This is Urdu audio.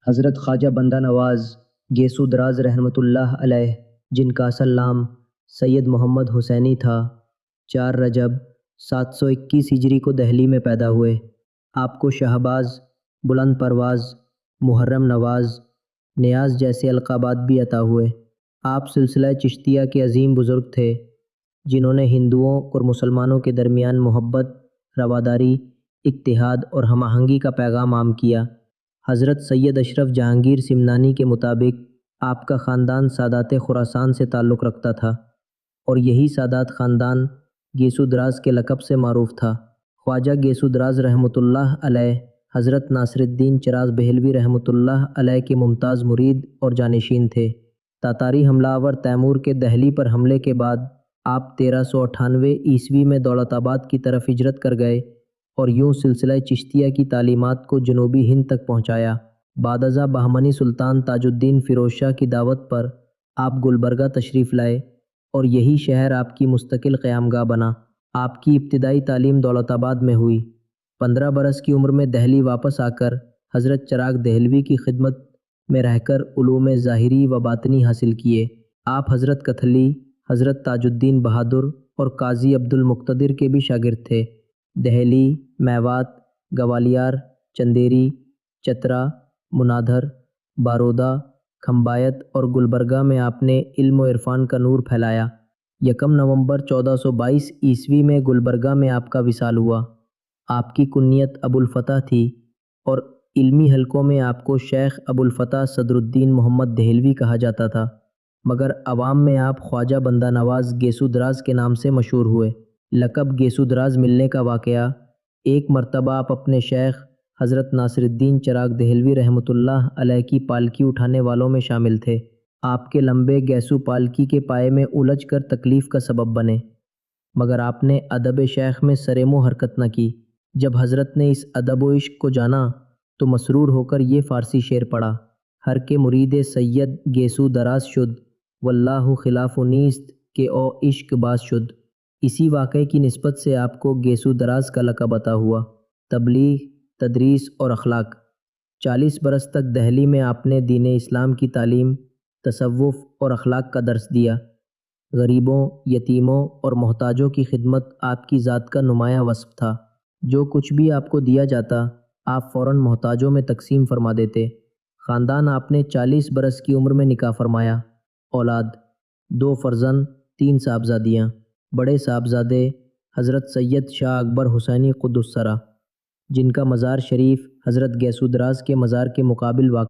حضرت خواجہ بندہ نواز گیسو دراز رحمۃ اللہ علیہ، جن کا اصل نام سید محمد حسینی تھا، 4 رجب 721 ہجری کو دہلی میں پیدا ہوئے۔ آپ کو شہباز، بلند پرواز، محرم نواز، نیاز جیسے القابات بھی عطا ہوئے۔ آپ سلسلہ چشتیہ کے عظیم بزرگ تھے، جنہوں نے ہندوؤں اور مسلمانوں کے درمیان محبت، رواداری، اتحاد اور ہم آہنگی کا پیغام عام کیا۔ حضرت سید اشرف جہانگیر سمنانی کے مطابق آپ کا خاندان سادات خراسان سے تعلق رکھتا تھا، اور یہی سادات خاندان گیسو دراز کے لقب سے معروف تھا۔ خواجہ گیسو دراز رحمۃ اللہ علیہ حضرت ناصر الدین چراغ دہلوی رحمۃ اللہ علیہ کے ممتاز مرید اور جانشین تھے۔ تاتاری حملہ آور تیمور کے دہلی پر حملے کے بعد آپ 1398 عیسوی میں دولت آباد کی طرف ہجرت کر گئے اور یوں سلسلہ چشتیہ کی تعلیمات کو جنوبی ہند تک پہنچایا۔ بعد ازاں بہمنی سلطان تاج الدین فیروز شاہ کی دعوت پر آپ گلبرگہ تشریف لائے اور یہی شہر آپ کی مستقل قیام گاہ بنا۔ آپ کی ابتدائی تعلیم دولت آباد میں ہوئی۔ 15 برس کی عمر میں دہلی واپس آ کر حضرت چراغ دہلوی کی خدمت میں رہ کر علوم ظاہری و باطنی حاصل کیے۔ آپ حضرت کتھلی، حضرت تاج الدین بہادر اور قاضی عبد المقتدر کے بھی شاگرد تھے۔ دہلی، میوات، گوالیار، چندیری، چترا، منادھر، بارودا، کھمبایت اور گلبرگہ میں آپ نے علم و عرفان کا نور پھیلایا۔ 1 نومبر 1422 عیسوی میں گلبرگہ میں آپ کا وصال ہوا۔ آپ کی کنیت ابو الفتح تھی اور علمی حلقوں میں آپ کو شیخ ابو الفتح صدر الدین محمد دہلوی کہا جاتا تھا، مگر عوام میں آپ خواجہ بندہ نواز گیسو دراز کے نام سے مشہور ہوئے۔ لقب گیسو دراز ملنے کا واقعہ: ایک مرتبہ آپ اپنے شیخ حضرت ناصر الدین چراغ دہلوی رحمۃ اللہ علیہ کی پالکی اٹھانے والوں میں شامل تھے۔ آپ کے لمبے گیسو پالکی کے پائے میں الجھ کر تکلیف کا سبب بنے، مگر آپ نے ادب شیخ میں سر منہ حرکت نہ کی۔ جب حضرت نے اس ادب و عشق کو جانا تو مسرور ہو کر یہ فارسی شعر پڑھا: ہر کے مرید سید گیسو دراز شد، واللہ خلاف نیست کہ او عشق باز شد۔ اسی واقعے کی نسبت سے آپ کو گیسو دراز کا لقب عطا ہوا۔ تبلیغ، تدریس اور اخلاق: 40 برس تک دہلی میں آپ نے دین اسلام کی تعلیم، تصوف اور اخلاق کا درس دیا۔ غریبوں، یتیموں اور محتاجوں کی خدمت آپ کی ذات کا نمایاں وصف تھا۔ جو کچھ بھی آپ کو دیا جاتا، آپ فوراً محتاجوں میں تقسیم فرما دیتے۔ خاندان: آپ نے 40 برس کی عمر میں نکاح فرمایا۔ اولاد: 2 فرزند، 3 صاحبزادیاں۔ بڑے صاحبزادے حضرت سید شاہ اکبر حسینی قدس سرہ، جن کا مزار شریف حضرت گیسو دراز کے مزار کے مقابل واقع